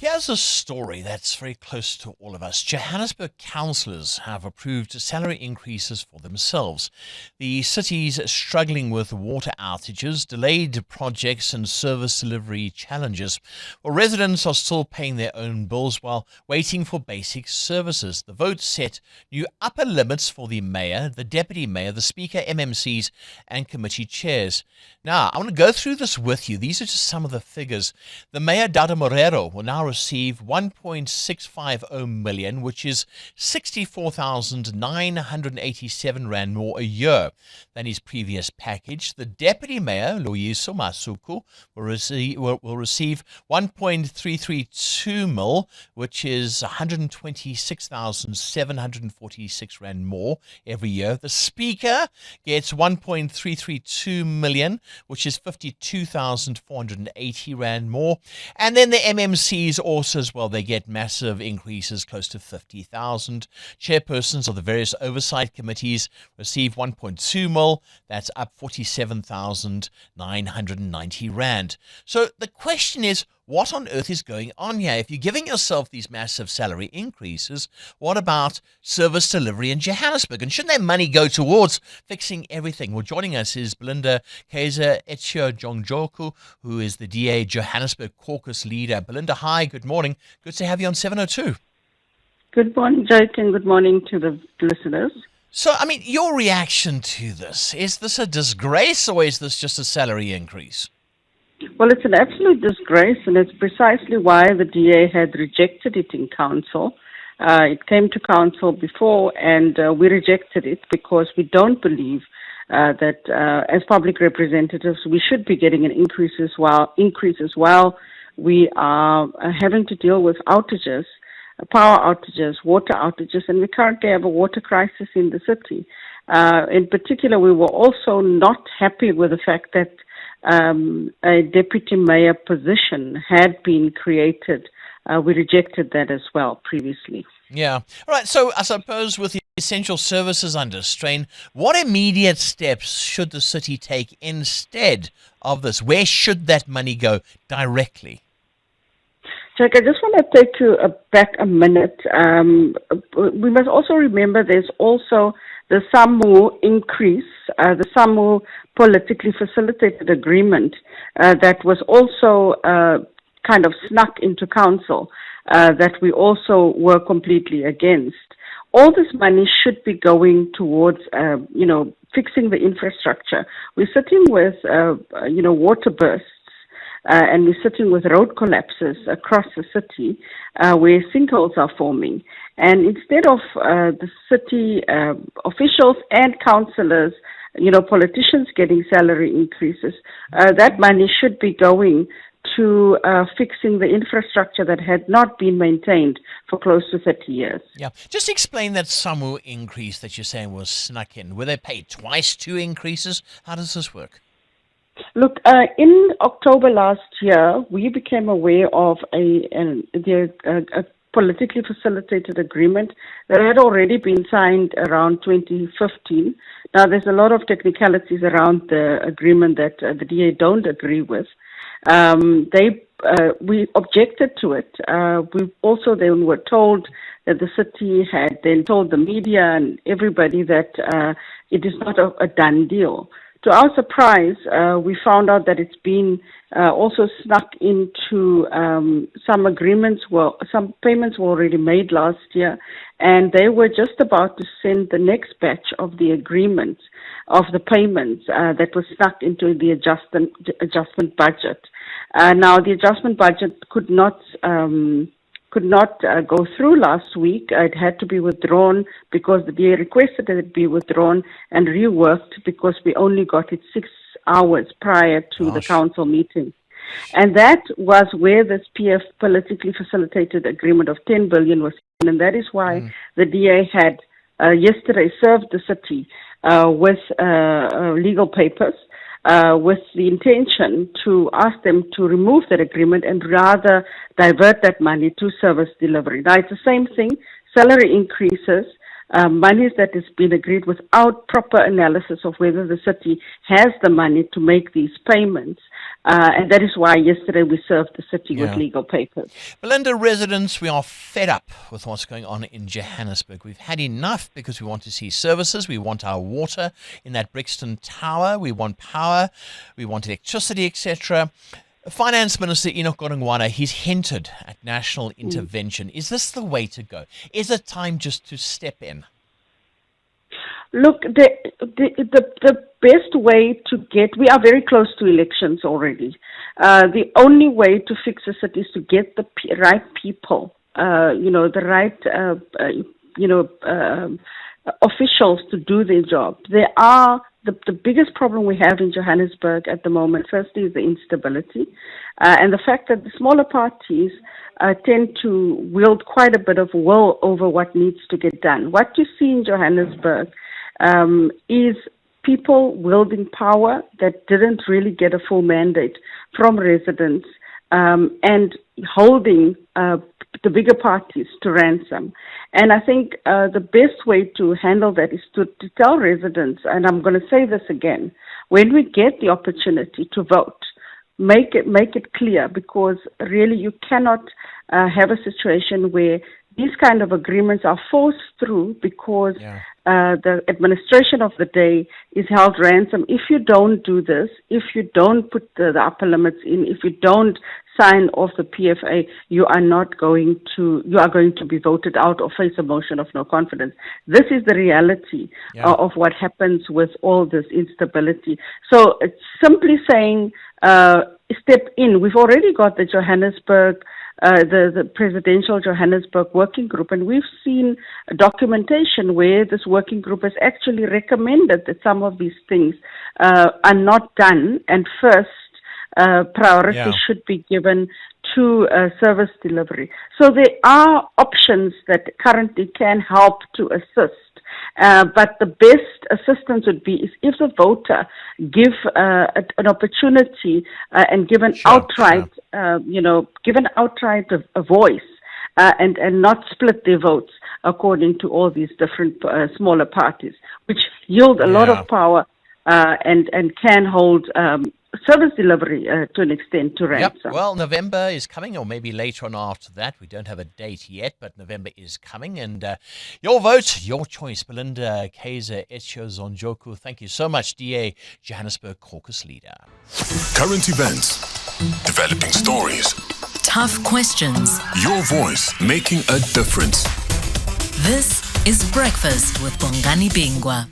Here's a story that's very close to all of us. Johannesburg councillors have approved salary increases for themselves. The city's struggling with water outages, delayed projects and service delivery challenges. Well, residents are still paying their own bills while waiting for basic services. The vote set new upper limits for the mayor, the deputy mayor, the speaker, MMCs and committee chairs. Now, I want to go through this with you. These are just some of the figures. The mayor, Dada Morero, will now receive 1.650 million, which is 64,987 rand more a year than his previous package. The deputy mayor, Loyiso Masuku, will receive 1.332 mil, which is 126,746 rand more every year. The speaker gets 1.332 million, which is 52,480 rand more. And then the MMCs also as well, they get massive increases, close to 50,000. Chairpersons of the various oversight committees receive 1.2 mil. That's up 47,990 rand. So the question is, what on earth is going on here? If you're giving yourself these massive salary increases, what about service delivery in Johannesburg? And shouldn't that money go towards fixing everything? Well, joining us is Belinda Kayser-Echeozonjoku, who is the DA Johannesburg caucus leader. Belinda, hi, good morning. Good to have you on 702. Good morning, Jake, and good morning to the listeners. So, I mean, your reaction to this, is this a disgrace or is this just a salary increase? Well, it's an absolute disgrace, and it's precisely why the DA had rejected it in council. It came to council before, and we rejected it because we don't believe that as public representatives we should be getting an increase as well we are having to deal with outages, power outages, water outages, and we currently have a water crisis in the city. In particular, we were also not happy with the fact that a deputy mayor position had been created. We rejected that as well previously. Yeah. All right. So I suppose with the essential services under strain, what immediate steps should the city take instead of this? Where should that money go directly? Jack, I just want to take you back a minute. We must also remember there's also the SAMU increase, the SAMU politically facilitated agreement that was also kind of snuck into council that we also were completely against. All this money should be going towards, fixing the infrastructure. We're sitting with, water bursts. And we're sitting with road collapses across the city where sinkholes are forming. And instead of the city officials and councillors, politicians getting salary increases, that money should be going to fixing the infrastructure that had not been maintained for close to 30 years. Yeah. Just explain that SAMU increase that you're saying was snuck in. Were they paid twice, two increases? How does this work? Look, in October last year, we became aware of a politically facilitated agreement that had already been signed around 2015. Now, there's a lot of technicalities around the agreement that the DA don't agree with. We objected to it. We also then were told that the city had then told the media and everybody that it is not a done deal. To our surprise, we found out that it's been also snuck into some agreements. Some payments were already made last year, and they were just about to send the next batch of the agreements of the payments that was snuck into the adjustment budget. Now, the adjustment budget could not go through last week. It had to be withdrawn because the DA requested that it be withdrawn and reworked because we only got it 6 hours prior to the council meeting. And that was where this PF politically facilitated agreement of 10 billion was in, and that is why the DA had yesterday served the city with legal papers with the intention to ask them to remove that agreement and rather divert that money to service delivery. Now, it's the same thing, salary increases, monies that has been agreed without proper analysis of whether the city has the money to make these payments. And that is why yesterday we served the city with legal papers. Belinda, residents, we are fed up with what's going on in Johannesburg. We've had enough because we want to see services. We want our water in that Brixton Tower. We want power. We want electricity, etc. Finance Minister Enoch Godongwana, he's hinted at national intervention. Is this the way to go? Is it time just to step in? Look, the best way to we are very close to elections already. The only way to fix the city is to get the right people, the right, officials to do their job. There are the biggest problem we have in Johannesburg at the moment, firstly, is the instability and the fact that the smaller parties tend to wield quite a bit of will over what needs to get done. What you see in Johannesburg is people wielding power that didn't really get a full mandate from residents and holding the bigger parties to ransom. And I think the best way to handle that is to tell residents, and I'm going to say this again, when we get the opportunity to vote, make it clear, because really you cannot have a situation where these kind of agreements are forced through because the administration of the day is held ransom. If you don't do this, if you don't put the upper limits in, if you don't sign off the PFA, you are going to be voted out or face a motion of no confidence. This is the reality of what happens with all this instability. So it's simply saying, step in. We've already got the Johannesburg, the presidential Johannesburg working group, and we've seen documentation where this working group has actually recommended that some of these things are not done, and first priority should be given to service delivery. So there are options that currently can help to assist. But the best assistance would be is if the voter give an opportunity and given outright a voice and not split their votes according to all these different smaller parties, which yield a lot of power and can hold service delivery to an extent to ransom. Well, November is coming, or maybe later on after that. We don't have a date yet, but November is coming. And your vote, your choice. Belinda Kayser-Echeozonjoku, thank you so much, DA Johannesburg Caucus Leader. Current events, developing stories, tough questions. Your voice making a difference. This is Breakfast with Bongani Bingwa.